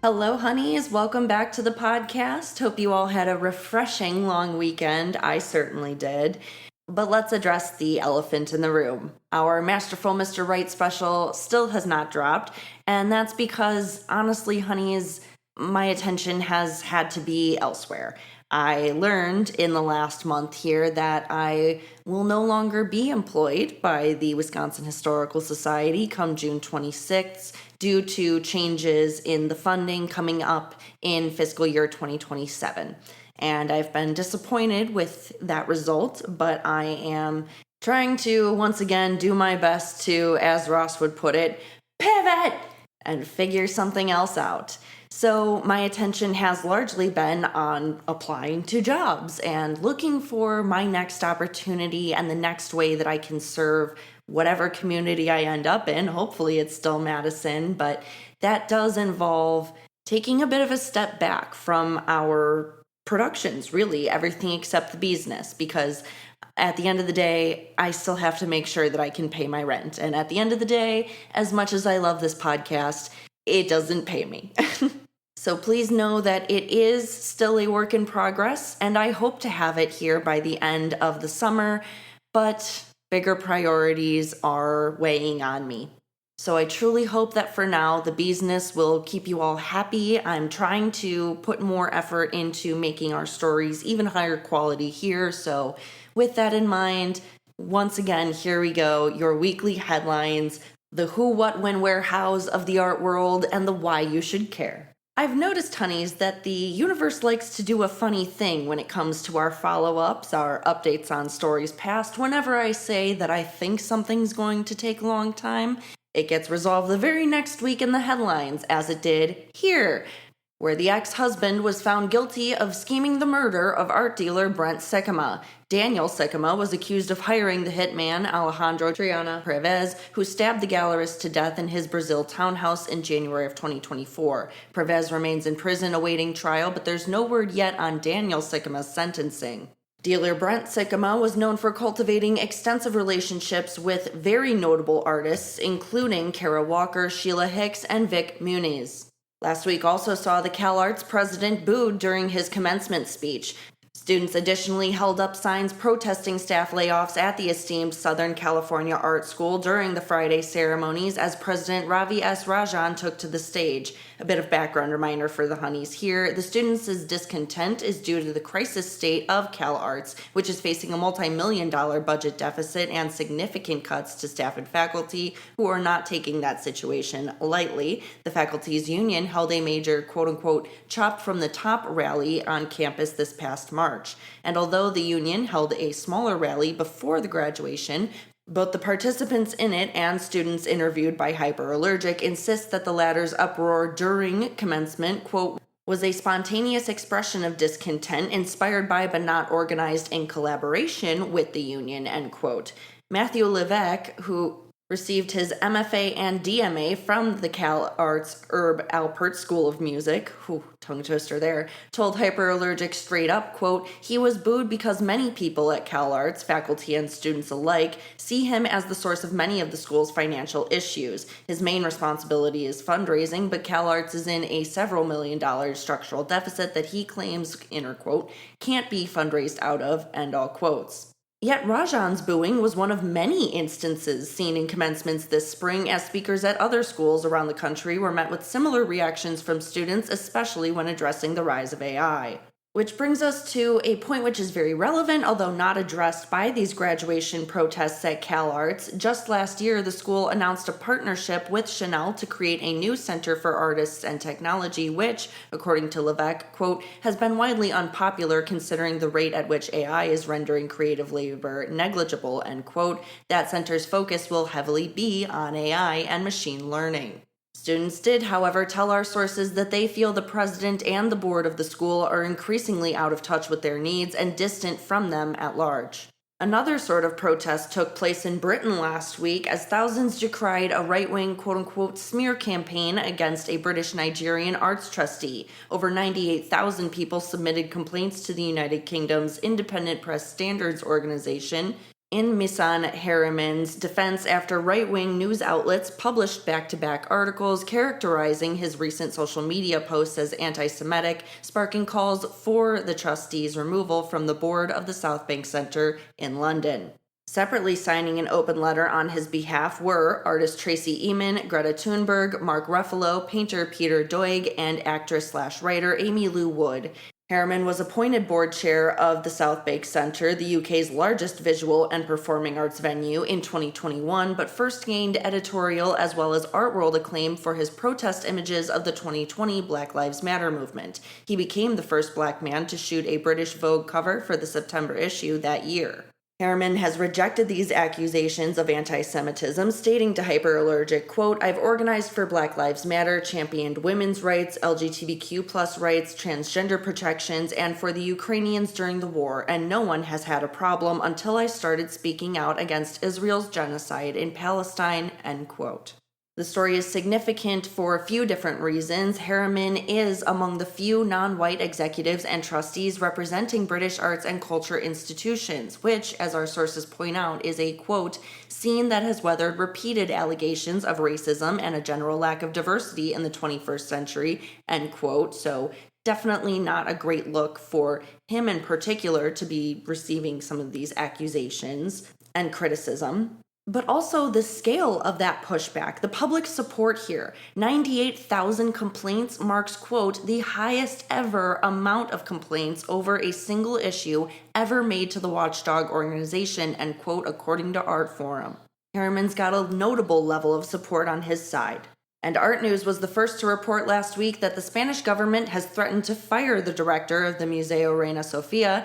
Hello, honeys. Welcome back to the podcast. Hope you all had a refreshing long weekend. I certainly did. But let's address the elephant in the room. Our Masterful Mr. Right special still has not dropped, and that's because, honestly, honeys, my attention has had to be elsewhere. I learned in the last month here that I will no longer be employed by the Wisconsin Historical Society come June 26th due to changes in the funding coming up in fiscal year 2027. And I've been disappointed with that result, but I am trying to once again do my best to, as Ross would put it, pivot and figure something else out. So my attention has largely been on applying to jobs and looking for my next opportunity and the next way that I can serve whatever community I end up in. Hopefully it's still Madison, but that does involve taking a bit of a step back from our productions, really, everything except the Beesness, because at the end of the day, I still have to make sure that I can pay my rent. And at the end of the day, as much as I love this podcast, it doesn't pay me. So please know that it is still a work in progress, and I hope to have it here by the end of the summer, but bigger priorities are weighing on me. So I truly hope that for now, the Beesness will keep you all happy. I'm trying to put more effort into making our stories even higher quality here. So with that in mind, once again, here we go, your weekly headlines, the who, what, when, where, hows of the art world, and the why you should care. I've noticed, honeys, that the universe likes to do a funny thing when it comes to our follow-ups, our updates on stories past. Whenever I say that I think something's going to take a long time, it gets resolved the very next week in the headlines, as it did here, where the ex-husband was found guilty of scheming the murder of art dealer Brent Sikkema. Daniel Sikkema was accused of hiring the hitman Alejandro Triana Prevez, who stabbed the gallerist to death in his Brazil townhouse in January of 2024. Prevez remains in prison awaiting trial, but there's no word yet on Daniel Sikkema's sentencing. Dealer Brent Sikkema was known for cultivating extensive relationships with very notable artists, including Kara Walker, Sheila Hicks, and Vic Muniz. Last week also saw the CalArts president booed during his commencement speech. Students additionally held up signs protesting staff layoffs at the esteemed Southern California Art School during the Friday ceremonies as President Ravi S. Rajan took to the stage. A bit of background reminder for the honeys here. The students' discontent is due to the crisis state of CalArts, which is facing a multi-million-dollar budget deficit and significant cuts to staff and faculty who are not taking that situation lightly. The faculty's union held a major quote-unquote chopped from the top rally on campus this past March. And although the union held a smaller rally before the graduation, both the participants in it and students interviewed by Hyperallergic insist that the latter's uproar during commencement, quote, was a spontaneous expression of discontent inspired by but not organized in collaboration with the union, end quote. Matthew Levesque, who received his MFA and DMA from the CalArts Herb Alpert School of Music, tongue twister there, told Hyperallergic straight up, quote, he was booed because many people at CalArts, faculty and students alike, see him as the source of many of the school's financial issues. His main responsibility is fundraising, but CalArts is in a several $million structural deficit that he claims, inner quote, can't be fundraised out of, end all quotes. Yet Rajan's booing was one of many instances seen in commencements this spring as speakers at other schools around the country were met with similar reactions from students, especially when addressing the rise of AI. Which brings us to a point which is very relevant, although not addressed by these graduation protests at CalArts. Just last year, the school announced a partnership with Chanel to create a new Center for Artists and Technology, which, according to Levesque, quote, has been widely unpopular considering the rate at which AI is rendering creative labor negligible, end quote. That center's focus will heavily be on AI and machine learning. Students did, however, tell our sources that they feel the president and the board of the school are increasingly out of touch with their needs and distant from them at large. Another sort of protest took place in Britain last week as thousands decried a right-wing quote-unquote smear campaign against a British Nigerian arts trustee. Over 98,000 people submitted complaints to the United Kingdom's Independent Press Standards Organization, in Misan Harriman's defense after right-wing news outlets published back-to-back articles characterizing his recent social media posts as anti-Semitic, sparking calls for the trustee's removal from the board of the South Bank Center in London. Separately signing an open letter on his behalf were artist Tracy Emin, Greta Thunberg, Mark Ruffalo, painter Peter Doig, and actress/writer Amy Lou Wood. Harriman was appointed board chair of the South Bank Centre, the UK's largest visual and performing arts venue, in 2021, but first gained editorial as well as art world acclaim for his protest images of the 2020 Black Lives Matter movement. He became the first black man to shoot a British Vogue cover for the September issue that year. Harriman has rejected these accusations of anti-Semitism, stating to Hyperallergic, quote, "I've organized for Black Lives Matter, championed women's rights, LGBTQ+ rights, transgender protections, and for the Ukrainians during the war, and no one has had a problem until I started speaking out against Israel's genocide in Palestine," end quote. The story is significant for a few different reasons. Harriman is among the few non-white executives and trustees representing British arts and culture institutions, which, as our sources point out, is a, quote, "scene that has weathered repeated allegations of racism and a general lack of diversity in the 21st century," end quote. So definitely not a great look for him in particular to be receiving some of these accusations and criticism. But also the scale of that pushback, the public support here. 98,000 complaints marks, quote, "the highest ever amount of complaints over a single issue ever made to the watchdog organization," end quote, according to Art Forum. Harriman's got a notable level of support on his side. And Art News was the first to report last week that the Spanish government has threatened to fire the director of the Museo Reina Sofia,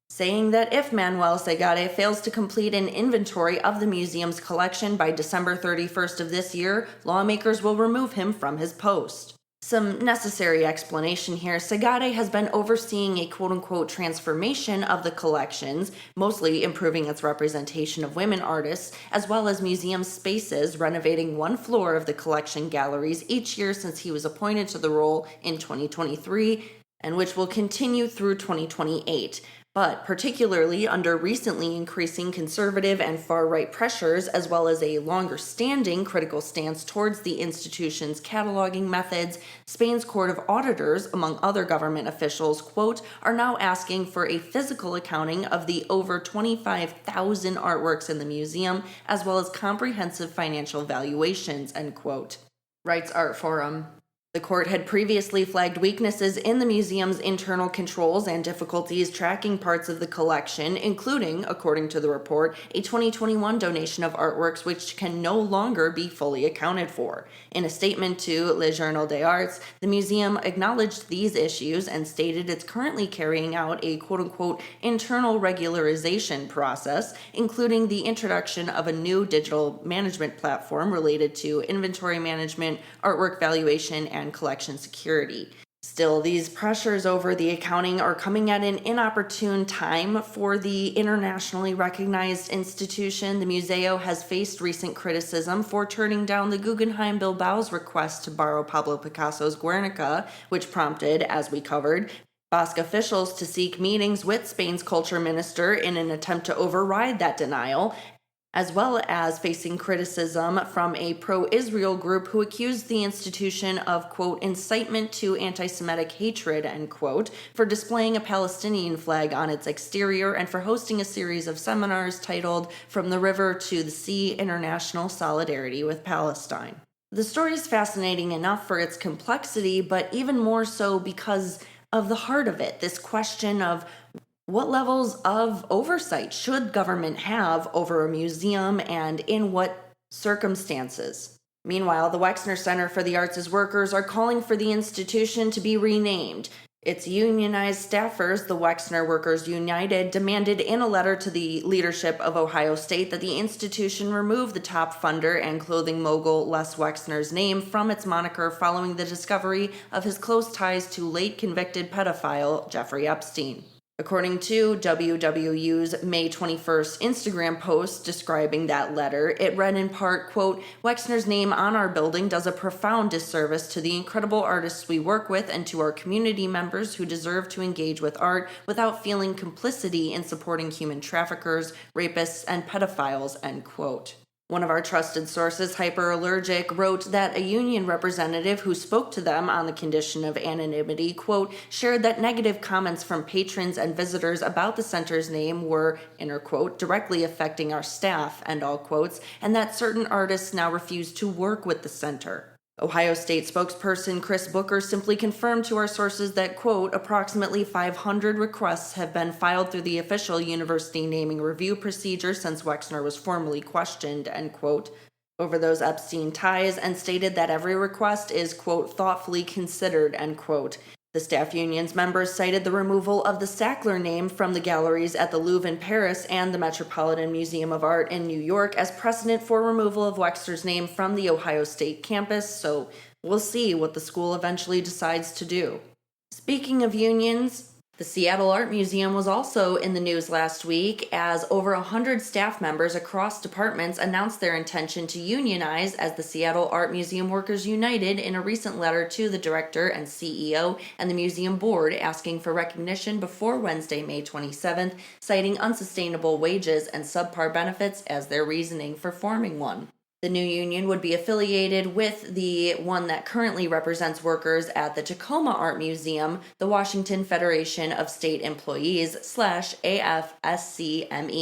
saying that if Manuel Segade fails to complete an inventory of the museum's collection by December 31st of this year, lawmakers will remove him from his post. Some necessary explanation here. Segade has been overseeing a quote-unquote transformation of the collections, mostly improving its representation of women artists, as well as museum spaces, renovating one floor of the collection galleries each year since he was appointed to the role in 2023, and which will continue through 2028. But particularly under recently increasing conservative and far-right pressures, as well as a longer-standing critical stance towards the institution's cataloging methods, Spain's Court of Auditors, among other government officials, quote, "are now asking for a physical accounting of the over 25,000 artworks in the museum, as well as comprehensive financial valuations," end quote. Writes Art Forum. The court had previously flagged weaknesses in the museum's internal controls and difficulties tracking parts of the collection, including, according to the report, a 2021 donation of artworks which can no longer be fully accounted for. In a statement to Le Journal des Arts, the museum acknowledged these issues and stated it's currently carrying out a quote-unquote internal regularization process, including the introduction of a new digital management platform related to inventory management, artwork valuation, and collection security. Still, these pressures over the accounting are coming at an inopportune time for the internationally recognized institution. The Museo has faced recent criticism for turning down the Guggenheim Bilbao's request to borrow Pablo Picasso's Guernica, which prompted, as we covered, Basque officials to seek meetings with Spain's culture minister in an attempt to override that denial, as well as facing criticism from a pro-Israel group who accused the institution of, quote, "incitement to anti-Semitic hatred," end quote, for displaying a Palestinian flag on its exterior and for hosting a series of seminars titled "From the River to the Sea: International Solidarity with Palestine." The story is fascinating enough for its complexity, but even more so because of the heart of it, this question of what levels of oversight should government have over a museum and in what circumstances? Meanwhile, the Wexner Center for the Arts' workers are calling for the institution to be renamed. Its unionized staffers, the Wexner Workers United, demanded in a letter to the leadership of Ohio State that the institution remove the top funder and clothing mogul Les Wexner's name from its moniker following the discovery of his close ties to late convicted pedophile Jeffrey Epstein. According to WWU's May 21st Instagram post describing that letter, it read in part, quote, "Wexner's name on our building does a profound disservice to the incredible artists we work with and to our community members who deserve to engage with art without feeling complicity in supporting human traffickers, rapists, and pedophiles," end quote. One of our trusted sources, Hyperallergic, wrote that a union representative who spoke to them on the condition of anonymity, quote, shared that negative comments from patrons and visitors about the center's name were, inner quote, directly affecting our staff, end all quotes, and that certain artists now refuse to work with the center. Ohio State spokesperson Chris Booker simply confirmed to our sources that, quote, approximately 500 requests have been filed through the official university naming review procedure since Wexner was formally questioned, end quote, over those Epstein ties, and stated that every request is, quote, thoughtfully considered, end quote. The staff union's members cited the removal of the Sackler name from the galleries at the Louvre in Paris and the Metropolitan Museum of Art in New York as precedent for removal of Wexner's name from the Ohio State campus, so we'll see what the school eventually decides to do. Speaking of unions, the Seattle Art Museum was also in the news last week as over 100 staff members across departments announced their intention to unionize as the Seattle Art Museum Workers United in a recent letter to the director and CEO and the museum board asking for recognition before Wednesday, May 27th, citing unsustainable wages and subpar benefits as their reasoning for forming one. The new union would be affiliated with the one that currently represents workers at the Tacoma Art Museum, the Washington Federation of State Employees /AFSCME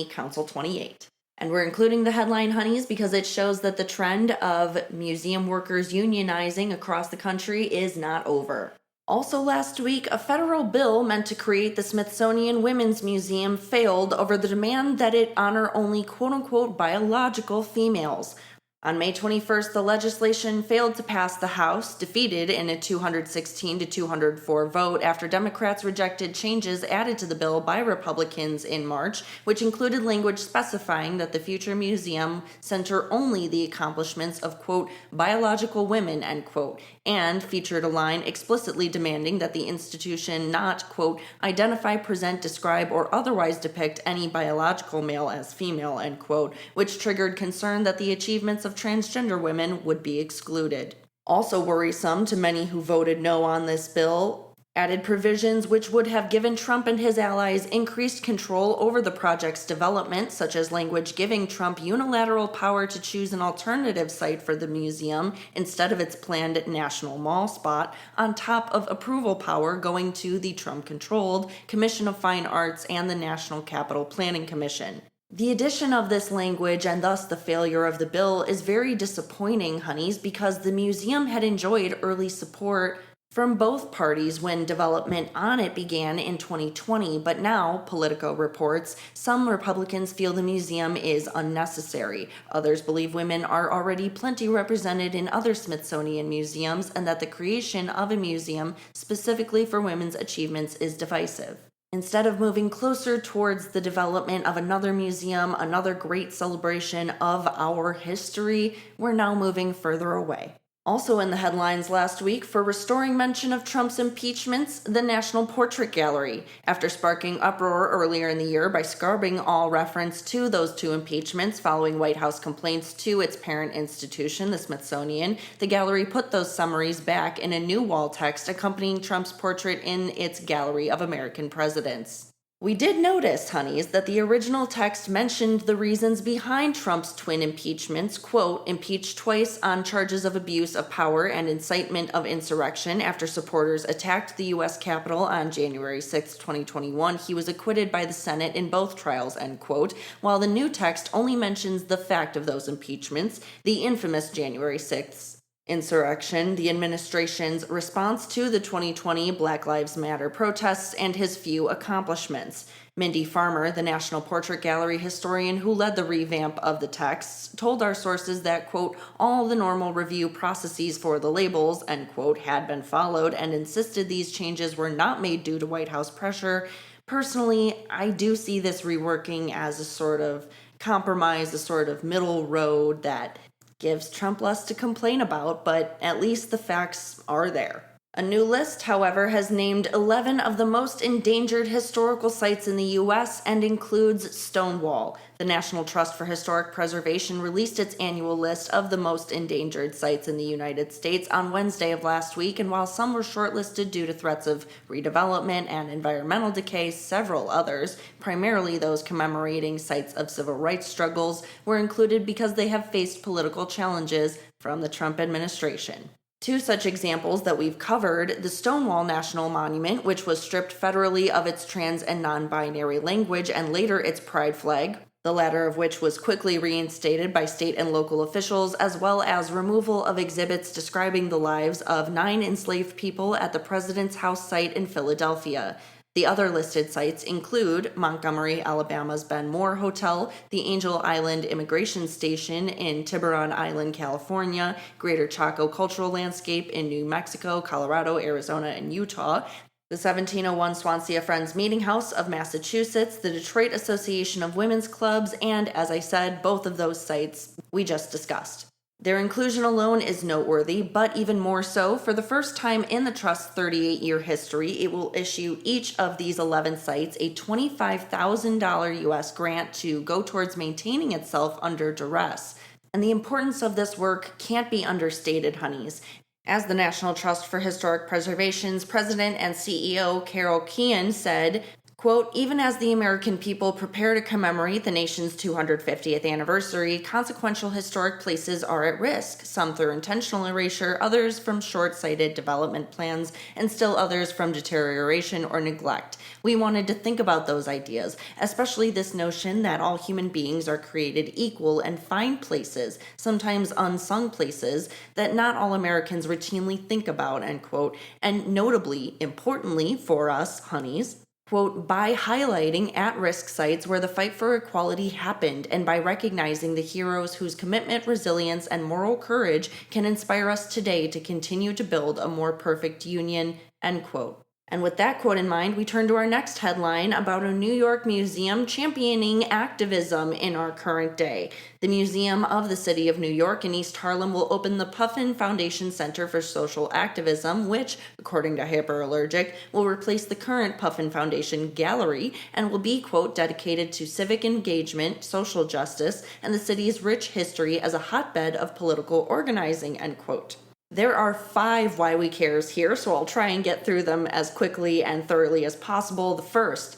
Council 28. And we're including the headline, honeys, because it shows that the trend of museum workers unionizing across the country is not over. Also last week, a federal bill meant to create the Smithsonian Women's Museum failed over the demand that it honor only quote-unquote biological females. On May 21st, the legislation failed to pass the House, defeated in a 216 to 204 vote after Democrats rejected changes added to the bill by Republicans in March, which included language specifying that the future museum center only the accomplishments of, quote, biological women, end quote, and featured a line explicitly demanding that the institution not, quote, identify, present, describe, or otherwise depict any biological male as female, end quote, which triggered concern that the achievements of transgender women would be excluded. Also worrisome to many who voted no on this bill, added provisions which would have given Trump and his allies increased control over the project's development, such as language giving Trump unilateral power to choose an alternative site for the museum instead of its planned national mall spot, on top of approval power going to the Trump-controlled Commission of Fine Arts and the National Capital Planning Commission. The addition of this language and thus the failure of the bill is very disappointing, honeys, because the museum had enjoyed early support from both parties when development on it began in 2020, but now, Politico reports, some Republicans feel the museum is unnecessary. Others believe women are already plenty represented in other Smithsonian museums and that the creation of a museum specifically for women's achievements is divisive. Instead of moving closer towards the development of another museum, another great celebration of our history, we're now moving further away. Also in the headlines last week, for restoring mention of Trump's impeachments, the National Portrait Gallery. After sparking uproar earlier in the year by scrubbing all reference to those two impeachments following White House complaints to its parent institution, the Smithsonian, the gallery put those summaries back in a new wall text accompanying Trump's portrait in its Gallery of American Presidents. We did notice, honeys, that the original text mentioned the reasons behind Trump's twin impeachments, quote, impeached twice on charges of abuse of power and incitement of insurrection after supporters attacked the U.S. Capitol on January 6, 2021. He was acquitted by the Senate in both trials, end quote, while the new text only mentions the fact of those impeachments, the infamous January 6th insurrection, the administration's response to the 2020 Black Lives Matter protests, and his few accomplishments. Mindy Farmer, the National Portrait Gallery historian who led the revamp of the texts, told our sources that, quote, all the normal review processes for the labels, end quote, had been followed and insisted these changes were not made due to White House pressure. Personally, I do see this reworking as a sort of compromise, a sort of middle road that gives Trump less to complain about, but at least the facts are there. A new list, however, has named 11 of the most endangered historical sites in the U.S. and includes Stonewall. The National Trust for Historic Preservation released its annual list of the most endangered sites in the United States on Wednesday of last week, and while some were shortlisted due to threats of redevelopment and environmental decay, several others, primarily those commemorating sites of civil rights struggles, were included because they have faced political challenges from the Trump administration. Two such examples that we've covered: the Stonewall National Monument, which was stripped federally of its trans and non-binary language and later its pride flag, the latter of which was quickly reinstated by state and local officials, as well as removal of exhibits describing the lives of 9 enslaved people at the President's House site in Philadelphia. The other listed sites include Montgomery, Alabama's Ben Moore Hotel, the Angel Island Immigration Station in Tiburon Island, California, Greater Chaco Cultural Landscape in New Mexico, Colorado, Arizona, and Utah, the 1701 Swansea Friends Meeting House of Massachusetts, the Detroit Association of Women's Clubs, and, as I said, both of those sites we just discussed. Their inclusion alone is noteworthy, but even more so, for the first time in the Trust's 38-year history, it will issue each of these 11 sites a $25,000 U.S. grant to go towards maintaining itself under duress. And the importance of this work can't be understated, honeys. As the National Trust for Historic Preservation's president and CEO, Carol Keehan, said, quote, "Even as the American people prepare to commemorate the nation's 250th anniversary, consequential historic places are at risk, some through intentional erasure, others from short-sighted development plans, and still others from deterioration or neglect. We wanted to think about those ideas, especially this notion that all human beings are created equal and find places, sometimes unsung places, that not all Americans routinely think about," end quote, and notably, importantly for us, honeys, quote, "by highlighting at-risk sites where the fight for equality happened and by recognizing the heroes whose commitment, resilience, and moral courage can inspire us today to continue to build a more perfect union," end quote. And with that quote in mind, we turn to our next headline about a New York museum championing activism in our current day. The Museum of the City of New York in East Harlem will open the Puffin Foundation Center for Social Activism, which, according to Hyperallergic, will replace the current Puffin Foundation Gallery and will be, quote, "dedicated to civic engagement, social justice, and the city's rich history as a hotbed of political organizing," end quote. There are 5 Why We Cares here, so I'll try and get through them as quickly and thoroughly as possible. The first: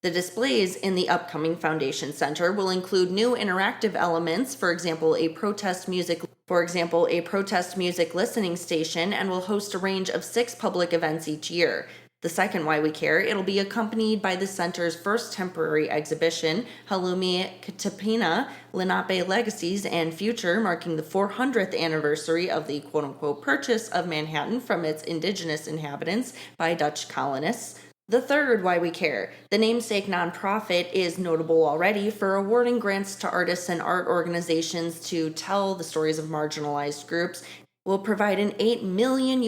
the displays in the upcoming Foundation Center will include new interactive elements, for example, a protest music listening station, and will host a range of 6 public events each year. The second Why We Care, it'll be accompanied by the center's first temporary exhibition, Halumi Katapina, Lenape Legacies and Future, marking the 400th anniversary of the quote-unquote purchase of Manhattan from its indigenous inhabitants by Dutch colonists. The third Why We Care, the namesake nonprofit, is notable already for awarding grants to artists and art organizations to tell the stories of marginalized groups, will provide an $8 million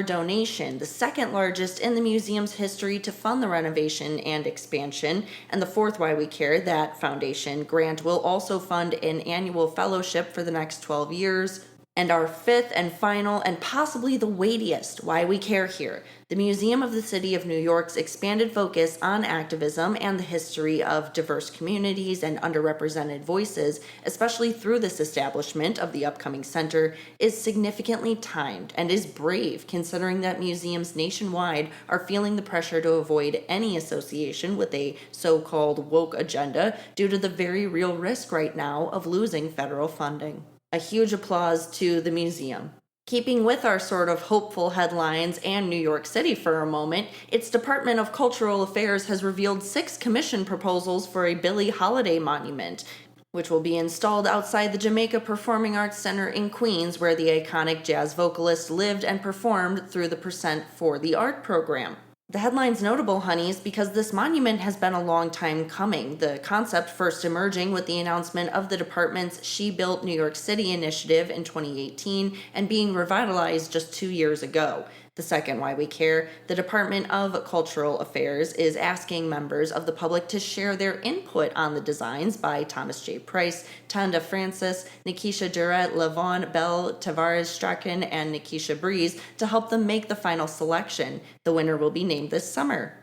donation, the second largest in the museum's history, to fund the renovation and expansion. And the fourth Why We Care, that foundation grant, will also fund an annual fellowship for the next 12 years. And our fifth and final, and possibly the weightiest Why We Care here, the Museum of the City of New York's expanded focus on activism and the history of diverse communities and underrepresented voices, especially through this establishment of the upcoming center, is significantly timed and is brave, considering that museums nationwide are feeling the pressure to avoid any association with a so-called woke agenda due to the very real risk right now of losing federal funding. A huge applause to the museum. Keeping with our sort of hopeful headlines and New York City for a moment, its Department of Cultural Affairs has revealed 6 commission proposals for a Billie Holiday monument, which will be installed outside the Jamaica Performing Arts Center in Queens, where the iconic jazz vocalist lived and performed through the Percent for the Art program. The headline's notable, honeys, because this monument has been a long time coming, the concept first emerging with the announcement of the department's She Built New York City initiative in 2018 and being revitalized just 2 years ago. The second Why We Care, the Department of Cultural Affairs is asking members of the public to share their input on the designs by Thomas J. Price, Tanda Francis, Nikisha Duret, Lavon Bell, Tavares Strachan, and Nikisha Breeze to help them make the final selection. The winner will be named this summer.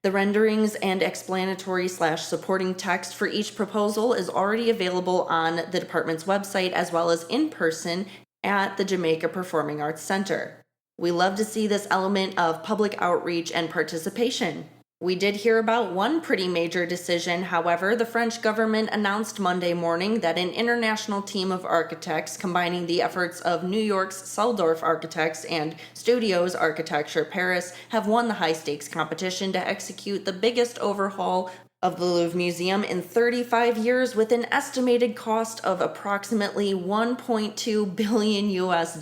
The renderings and explanatory/supporting text for each proposal is already available on the department's website as well as in person at the Jamaica Performing Arts Center. We love to see this element of public outreach and participation. We did hear about one pretty major decision. However, the French government announced Monday morning that an international team of architects combining the efforts of New York's Seldorf Architects and Studios Architecture Paris have won the high-stakes competition to execute the biggest overhaul of the Louvre Museum in 35 years with an estimated cost of approximately $1.2 billion US.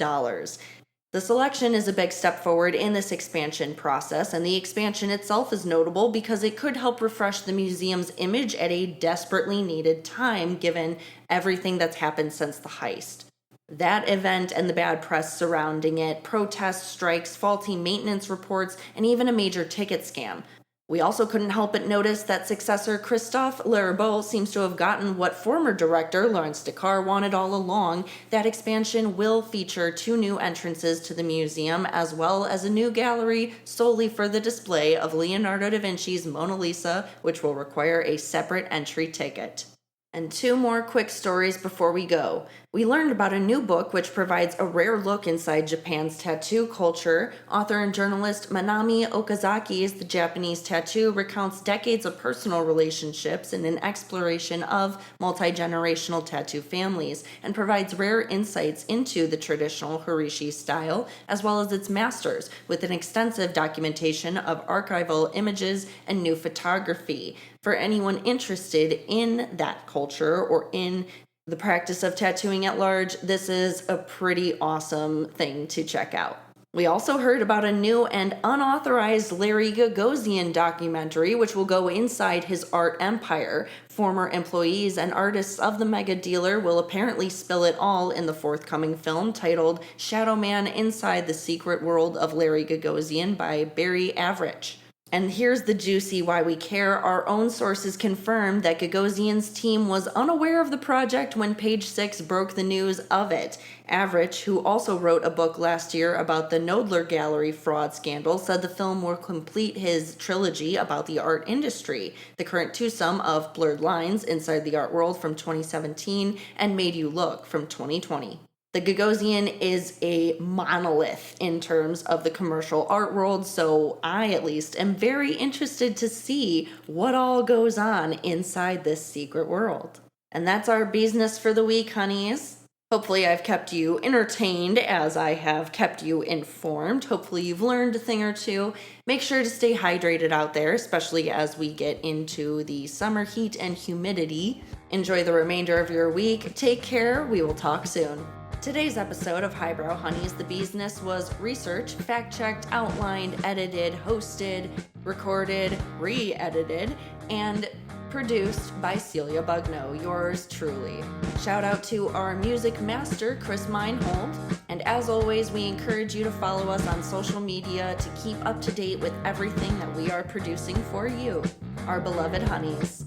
The selection is a big step forward in this expansion process, and the expansion itself is notable because it could help refresh the museum's image at a desperately needed time given everything that's happened since the heist. That event and the bad press surrounding it, protests, strikes, faulty maintenance reports, and even a major ticket scam. We also couldn't help but notice that successor Christophe Larabeau seems to have gotten what former director Laurence Descartes wanted all along. That expansion will feature 2 new entrances to the museum as well as a new gallery solely for the display of Leonardo da Vinci's Mona Lisa, which will require a separate entry ticket. And 2 more quick stories before we go. We learned about a new book which provides a rare look inside Japan's tattoo culture. Author and journalist Manami Okazaki's The Japanese Tattoo recounts decades of personal relationships and an exploration of multi-generational tattoo families and provides rare insights into the traditional Horishi style as well as its masters with an extensive documentation of archival images and new photography. For anyone interested in that culture or in the practice of tattooing at large, this is a pretty awesome thing to check out. We also heard about a new and unauthorized Larry Gagosian documentary, which will go inside his art empire. Former employees and artists of the mega dealer will apparently spill it all in the forthcoming film titled Shadow Man Inside the Secret World of Larry Gagosian by Barry Avrich. And here's the juicy Why We Care. Our own sources confirmed that Gagosian's team was unaware of the project when Page Six broke the news of it. Avrich, who also wrote a book last year about the Knoedler Gallery fraud scandal, said the film will complete his trilogy about the art industry. The current twosome of Blurred Lines, Inside the Art World from 2017, and Made You Look from 2020. The Gagosian is a monolith in terms of the commercial art world, so I, at least, am very interested to see what all goes on inside this secret world. And that's our Beesness for the week, honeys. Hopefully I've kept you entertained as I have kept you informed. Hopefully you've learned a thing or two. Make sure to stay hydrated out there, especially as we get into the summer heat and humidity. Enjoy the remainder of your week. Take care. We will talk soon. Today's episode of Highbrow Honeys The Beesness was researched, fact-checked, outlined, edited, hosted, recorded, re-edited, and produced by Celia Bugno, yours truly. Shout out to our music master, Chris Meinhold. And as always, we encourage you to follow us on social media to keep up to date with everything that we are producing for you, our beloved honeys.